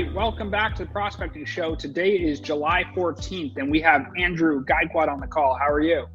right, welcome back to the Prospecting Show. Today is July 14th, and we have Andrew Gaikwad on the call. How are you?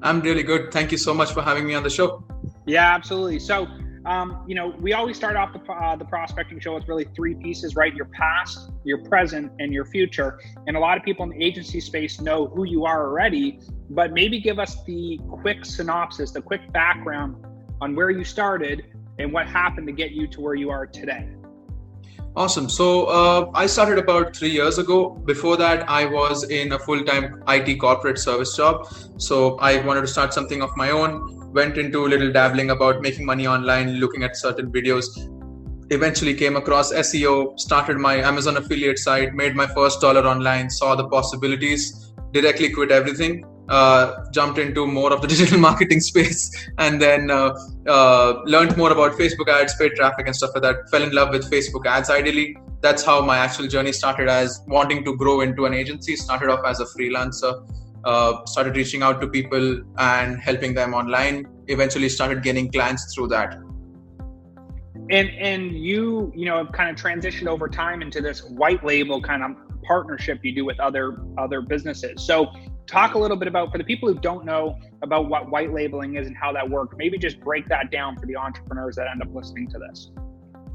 I'm really good. Thank you so much for having me on the show. Yeah, absolutely. So, we always start off the Prospecting Show with really three pieces, right? Your past, your present, and your future. And a lot of people in the agency space know who you are already, but maybe give us the quick synopsis, the quick background on where you started and what happened to get you to where you are today. Awesome. So I started about 3 years ago. Before that, I was in a full-time IT corporate service job. So I wanted to start something of my own, went into a little dabbling about making money online, looking at certain videos, eventually came across SEO, started my Amazon affiliate site, made my first dollar online, saw the possibilities, directly quit everything, jumped into more of the digital marketing space, and then learned more about Facebook ads, paid traffic and stuff like that. Fell in love with Facebook ads. Ideally, that's how my actual journey started, as wanting to grow into an agency. Started off as a freelancer, started reaching out to people and helping them online. Eventually started gaining clients through that. And you have kind of transitioned over time into this white label kind of partnership you do with other businesses. So talk a little bit about, for the people who don't know about what white labeling is and how that works, maybe just break that down for the entrepreneurs that end up listening to this.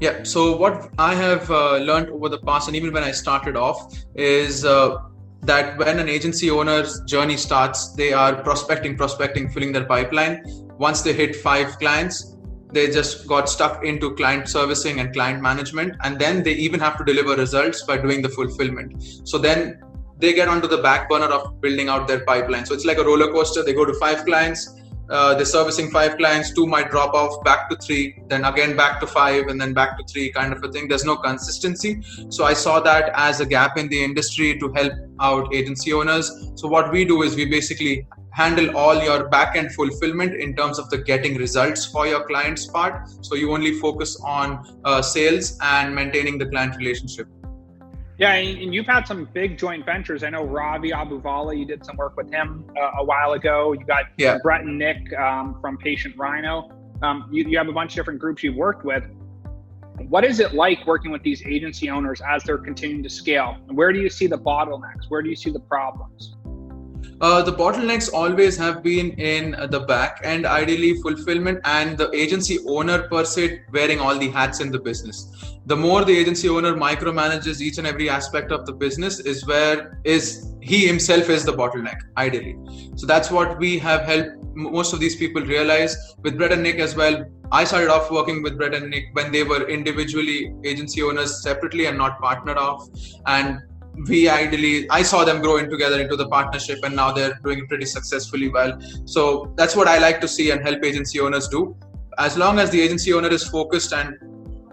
Yeah. So what I have learned over the past, and even when I started off, is that when an agency owner's journey starts, they are prospecting, filling their pipeline. Once they hit 5 clients, they just got stuck into client servicing and client management. And then they even have to deliver results by doing the fulfillment. So then they get onto the back burner of building out their pipeline. So it's like a roller coaster. They go to 5 clients, they're servicing 5 clients, 2 might drop off, back to 3, then again back to 5, and then back to 3, kind of a thing. There's no consistency. So I saw that as a gap in the industry to help out agency owners. So what we do is we basically handle all your back-end fulfillment in terms of the getting results for your client's part. So you only focus on sales and maintaining the client relationship. Yeah, and you've had some big joint ventures. I know Ravi Abuvala, you did some work with him a while ago. You got Brett and Nick from Patient Rhino. You have a bunch of different groups you've worked with. What is it like working with these agency owners as they're continuing to scale? Where do you see the bottlenecks? Where do you see the problems? The bottlenecks always have been in the back end, ideally fulfillment, and the agency owner per se wearing all the hats in the business. The more the agency owner micromanages each and every aspect of the business is he himself is the bottleneck, ideally. So that's what we have helped most of these people realize. With Brett and Nick as well, I started off working with Brett and Nick when they were individually agency owners separately and not partnered off. And I saw them grow together into the partnership, and now they're doing pretty successfully well. So that's what I like to see and help agency owners do. As long as the agency owner is focused and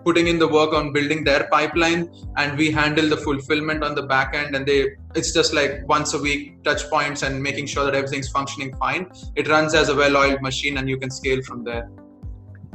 putting in the work on building their pipeline, and we handle the fulfillment on the back end, and it's just like once a week touch points and making sure that everything's functioning fine. It runs as a well-oiled machine, and you can scale from there.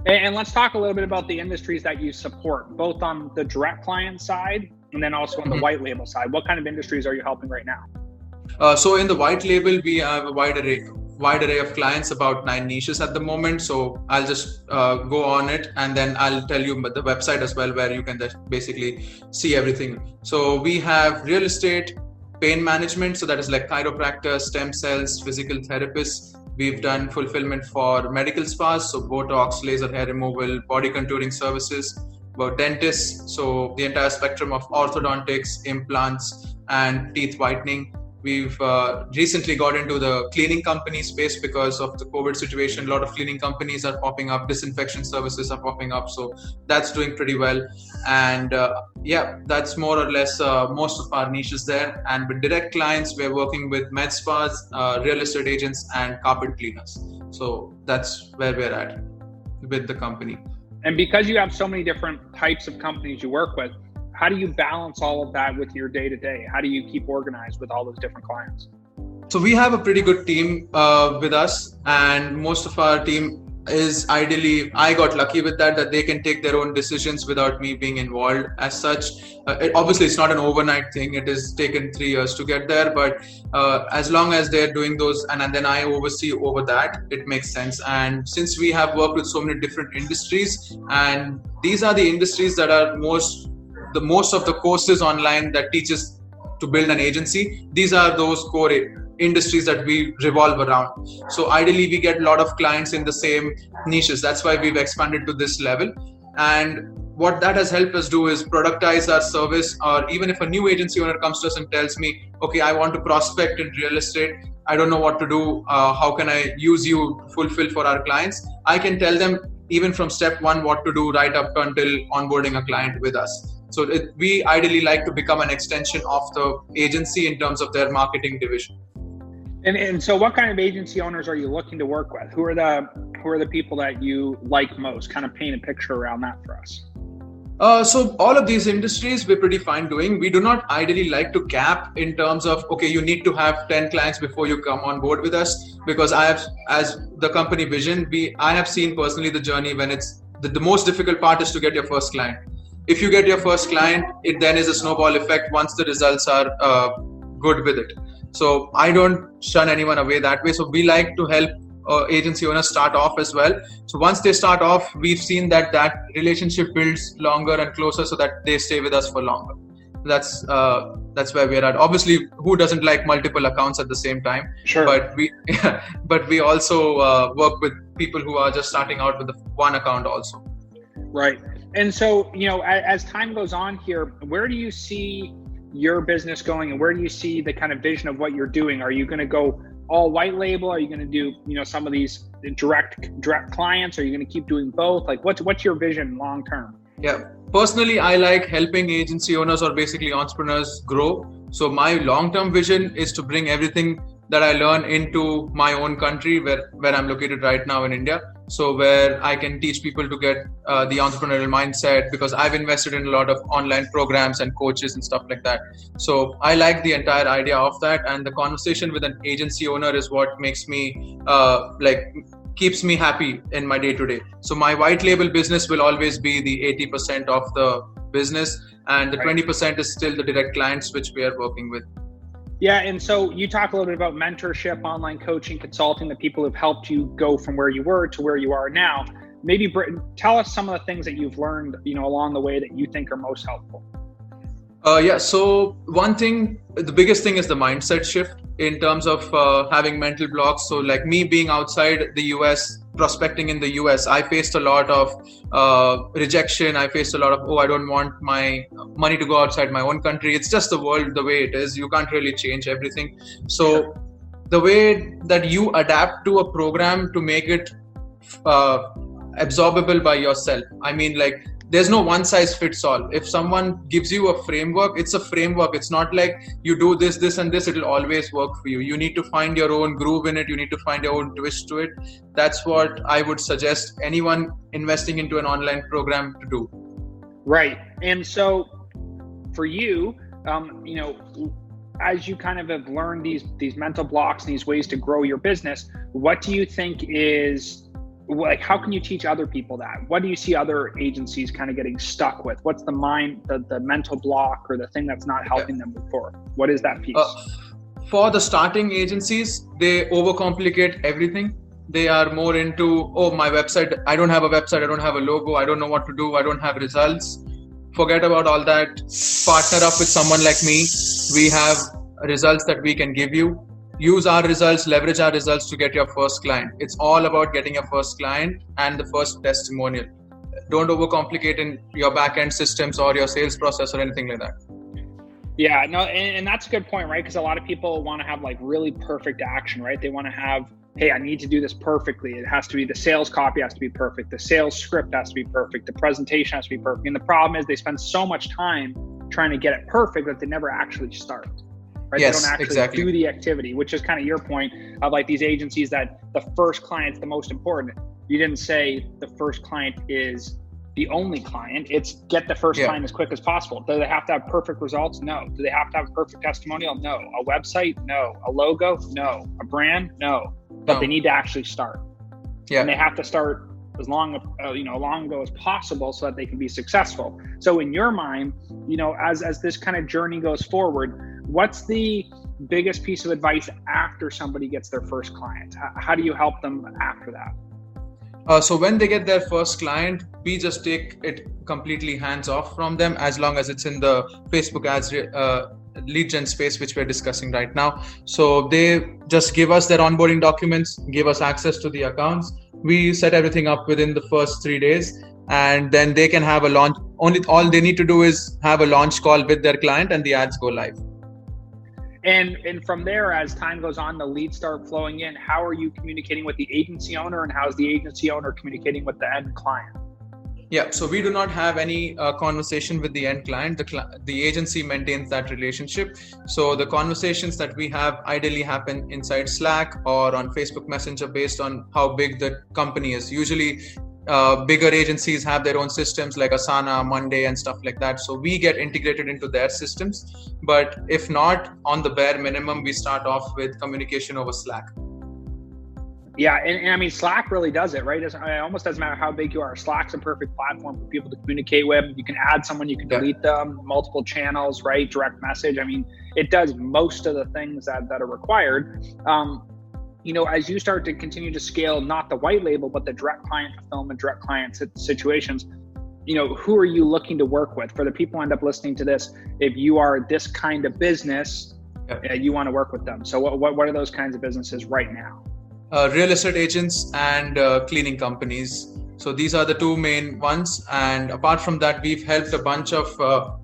And let's talk a little bit about the industries that you support, both on the direct client side and then also on the white label side. What kind of industries are you helping right now? So in the white label, we have a wide array of clients, about 9 niches at the moment. So I'll just go on it, and then I'll tell you the website as well, where you can just basically see everything. So we have real estate, pain management. So that is like chiropractors, stem cells, physical therapists. We've done fulfillment for medical spas, so Botox, laser hair removal, body contouring services. About dentists, so the entire spectrum of orthodontics, implants, and teeth whitening. We've recently got into the cleaning company space because of the COVID situation. A lot of cleaning companies are popping up, disinfection services are popping up, so that's doing pretty well. And that's more or less most of our niches there. And with direct clients, we're working with med spas, real estate agents, and carpet cleaners. So that's where we're at with the company. And because you have so many different types of companies you work with, how do you balance all of that with your day-to-day? How do you keep organized with all those different clients? So we have a pretty good team with us, and most of our team is ideally, I got lucky with that they can take their own decisions without me being involved as such. Obviously, it's not an overnight thing. It has taken 3 years to get there, but as long as they're doing those and then I oversee over that, it makes sense. And since we have worked with so many different industries, and these are the industries that are most the most of the courses online that teaches to build an agency, these are those core industries that we revolve around. So ideally we get a lot of clients in the same niches. That's why we've expanded to this level. And what that has helped us do is productize our service. Or even if a new agency owner comes to us and tells me, okay, I want to prospect in real estate, I don't know what to do, how can I use you to fulfill for our clients, I can tell them even from step one what to do right up until onboarding a client with us. So we ideally like to become an extension of the agency in terms of their marketing division. And so what kind of agency owners are you looking to work with? Who are the people that you like most? Kind of paint a picture around that for us. So all of these industries we're pretty fine doing. We do not ideally like to cap in terms of, okay, you need to have 10 clients before you come on board with us, because as the company vision, I have seen personally the journey when it's the most difficult part is to get your first client. If you get your first client, it then is a snowball effect once the results are good with it. So I don't shun anyone away that way. So we like to help agency owners start off as well. So once they start off, we've seen that relationship builds longer and closer so that they stay with us for longer. That's where we're at. Obviously, who doesn't like multiple accounts at the same time? Sure. But we also work with people who are just starting out with the one account also. Right. And so, as time goes on here, where do you see your business going, and where do you see the kind of vision of what you're doing? Are you going to go all white label? Are you going to do, some of these direct clients? Are you going to keep doing both? Like what's your vision long term? Yeah, personally, I like helping agency owners or basically entrepreneurs grow. So my long-term vision is to bring everything that I learn into my own country where I'm located right now in India. So where I can teach people to get the entrepreneurial mindset, because I've invested in a lot of online programs and coaches and stuff like that. So I like the entire idea of that, and the conversation with an agency owner is what makes me keeps me happy in my day to day. So my white label business will always be the 80% of the business, and the 20% is still the direct clients which we are working with. Yeah, and so you talk a little bit about mentorship, online coaching, consulting, the people who've helped you go from where you were to where you are now. Maybe tell us some of the things that you've learned, along the way that you think are most helpful. So one thing, the biggest thing is the mindset shift in terms of having mental blocks. So like me being outside the US, prospecting in the US, I faced a lot of rejection. I faced a lot of, I don't want my money to go outside my own country. It's just the world the way it is. You can't really change everything. So the way that you adapt to a program to make it absorbable by yourself. I mean, like, there's no one size fits all. If someone gives you a framework, it's a framework. It's not like you do this, this, and this, it'll always work for you. You need to find your own groove in it. You need to find your own twist to it. That's what I would suggest anyone investing into an online program to do. Right. And so for you, as you kind of have learned these mental blocks and these ways to grow your business, what do you think is, like, how can you teach other people that? What do you see other agencies kind of getting stuck with? What's the mental block or the thing that's not helping them move forward? What is that piece? For the starting agencies, they overcomplicate everything. They are more into, my website, I don't have a website, I don't have a logo, I don't know what to do, I don't have results. Forget about all that. Partner up with someone like me. We have results that we can give you. Use our results, leverage our results to get your first client. It's all about getting your first client and the first testimonial. Don't overcomplicate in your back-end systems or your sales process or anything like that. Yeah, no, and that's a good point, right? Because a lot of people want to have like really perfect action, right? They want to have, hey, I need to do this perfectly. It has to be, the sales copy has to be perfect. The sales script has to be perfect. The presentation has to be perfect. And the problem is they spend so much time trying to get it perfect that they never actually start. Right? Yes, they don't actually do the activity, which is kind of your point of like these agencies that the first client's the most important. You didn't say the first client is the only client. It's get the first client as quick as possible. Do they have to have perfect results? No. Do they have to have a perfect testimonial? No. A website? No. A logo? No. A brand? No. But they need to actually start. Yeah. And they have to start as long ago as possible so that they can be successful. So in your mind, as this kind of journey goes forward, what's the biggest piece of advice after somebody gets their first client? How do you help them after that? So when they get their first client, we just take it completely hands off from them, as long as it's in the Facebook ads lead gen space, which we're discussing right now. So they just give us their onboarding documents, give us access to the accounts. We set everything up within the first 3 days, and then they can have a launch. All they need to do is have a launch call with their client, and the ads go live. And from there, as time goes on, the leads start flowing in. How are you communicating with the agency owner, and how's the agency owner communicating with the end client? Yeah, so we do not have any conversation with the end client. The agency maintains that relationship. So the conversations that we have ideally happen inside Slack or on Facebook Messenger, based on how big the company is. Usually bigger agencies have their own systems like Asana, Monday, and stuff like that. So we get integrated into their systems. But if not, on the bare minimum, we start off with communication over Slack. Yeah, and I mean, Slack really does it, right? It almost doesn't matter how big you are. Slack's a perfect platform for people to communicate with. You can add someone, you can delete them, multiple channels, right? Direct message. I mean, it does most of the things that are required. As you start to continue to scale, not the white label, but the direct client fulfillment, direct client situations, who are you looking to work with? For the people who end up listening to this, if you are this kind of business, you want to work with them. So what are those kinds of businesses right now? Real estate agents and cleaning companies. So these are the two main ones. And apart from that, we've helped a bunch of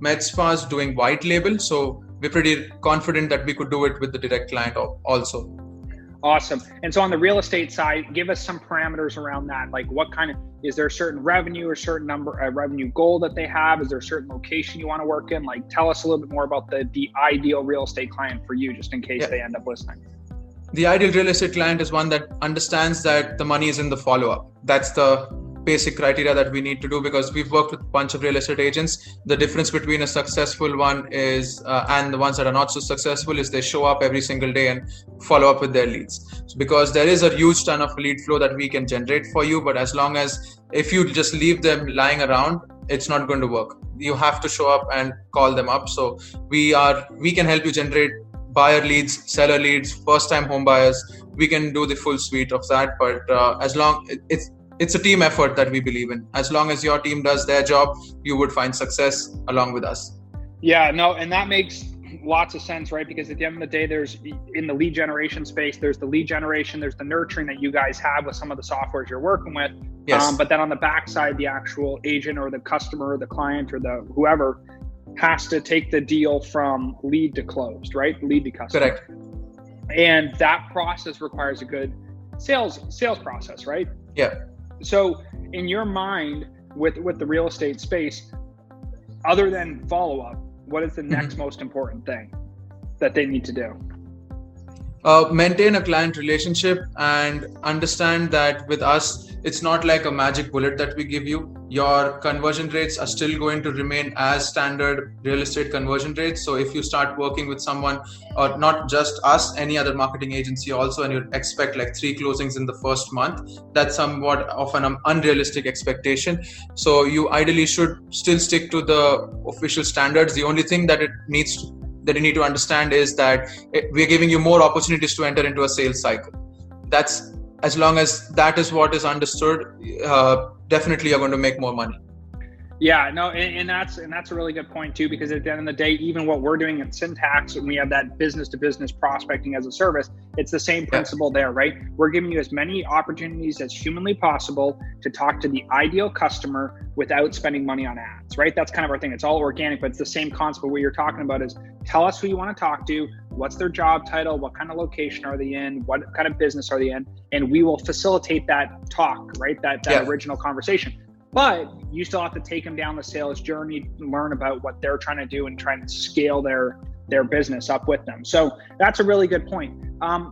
med spas doing white label. So we're pretty confident that we could do it with the direct client also. Awesome. And so on the real estate side, give us some parameters around that. Like is there a certain revenue or certain revenue goal that they have? Is there a certain location you want to work in? Like, tell us a little bit more about the ideal real estate client for you, just in case they end up listening. The ideal real estate client is one that understands that the money is in the follow-up. That's the basic criteria that we need to do, because we've worked with a bunch of real estate agents. The difference between a successful one is and the ones that are not so successful is they show up every single day and follow up with their leads. So because there is a huge ton of lead flow that we can generate for you, but as long as if you just leave them lying around, it's not going to work. You have to show up and call them up. So we can help you generate buyer leads, seller leads, first-time home buyers. We can do the full suite of that, but as long it's a team effort that we believe in. As long as your team does their job, you would find success along with us. Yeah, no, and that makes lots of sense, right? Because at the end of the day, there's in the lead generation space, there's the lead generation, there's the nurturing that you guys have with some of the softwares you're working with. Yes. But then on the backside, the actual agent or the customer or the client or the whoever has to take the deal from lead to closed, right? Lead to customer. Correct. And that process requires a good sales process, right? Yeah. So in your mind, with the real estate space, other than follow-up, what is the next most important thing that they need to do? Maintain a client relationship and understand that with us, it's not like a magic bullet that we give you. Your conversion rates are still going to remain as standard real estate conversion rates. So if you start working with someone, or not just us, any other marketing agency also, and you expect like 3 closings in the first month, that's somewhat of an unrealistic expectation. So you ideally should still stick to the official standards. The only thing that you need to understand is that we're giving you more opportunities to enter into a sales cycle. That's, as long as that is what is understood, definitely you're going to make more money. Yeah, no, and that's a really good point too, because at the end of the day, even what we're doing at Syntax, when we have that business to business prospecting as a service, it's the same principle there, right? We're giving you as many opportunities as humanly possible to talk to the ideal customer without spending money on ads, right? That's kind of our thing. It's all organic, but it's the same concept. What you're talking about is tell us who you want to talk to, what's their job title, what kind of location are they in, what kind of business are they in, and we will facilitate that talk, right? That original conversation. But you still have to take them down the sales journey, learn about what they're trying to do and try and scale their business up with them. So that's a really good point. I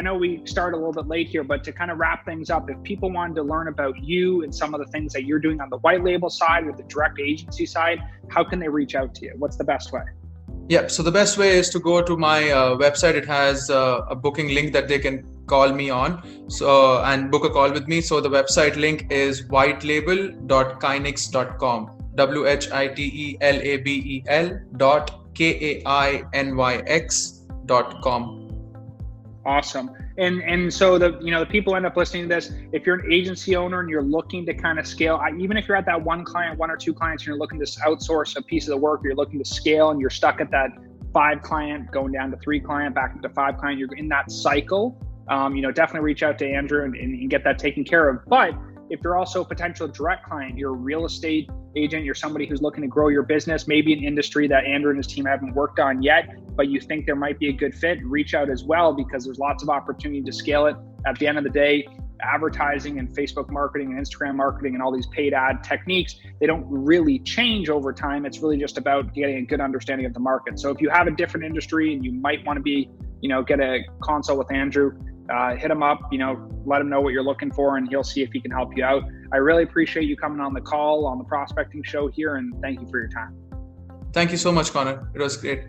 know we started a little bit late here, but to kind of wrap things up, if people wanted to learn about you and some of the things that you're doing on the white label side with the direct agency side, how can they reach out to you? What's the best way? Yeah, so the best way is to go to my website. It has a booking link that they can call me on and book a call with me. So the website link is whitelabel.kainix.com, whitelabel.kainix.com. Awesome. And so the people end up listening to this. If you're an agency owner and you're looking to kind of scale, even if you're at that one client, one or two clients, and you're looking to outsource a piece of the work, or you're looking to scale and you're stuck at that 5 client, going down to 3 client, back into 5 client, you're in that cycle, definitely reach out to Andrew and get that taken care of. But if you're also a potential direct client, you're a real estate agent, you're somebody who's looking to grow your business, maybe an industry that Andrew and his team haven't worked on yet, but you think there might be a good fit, reach out as well, because there's lots of opportunity to scale it. At the end of the day, advertising and Facebook marketing and Instagram marketing and all these paid ad techniques, they don't really change over time. It's really just about getting a good understanding of the market. So if you have a different industry and you might want to be, get a consult with Andrew, hit him up, let him know what you're looking for, and he'll see if he can help you out. I really appreciate you coming on the call on the prospecting show here, and thank you for your time. Thank you so much, Connor. It was great.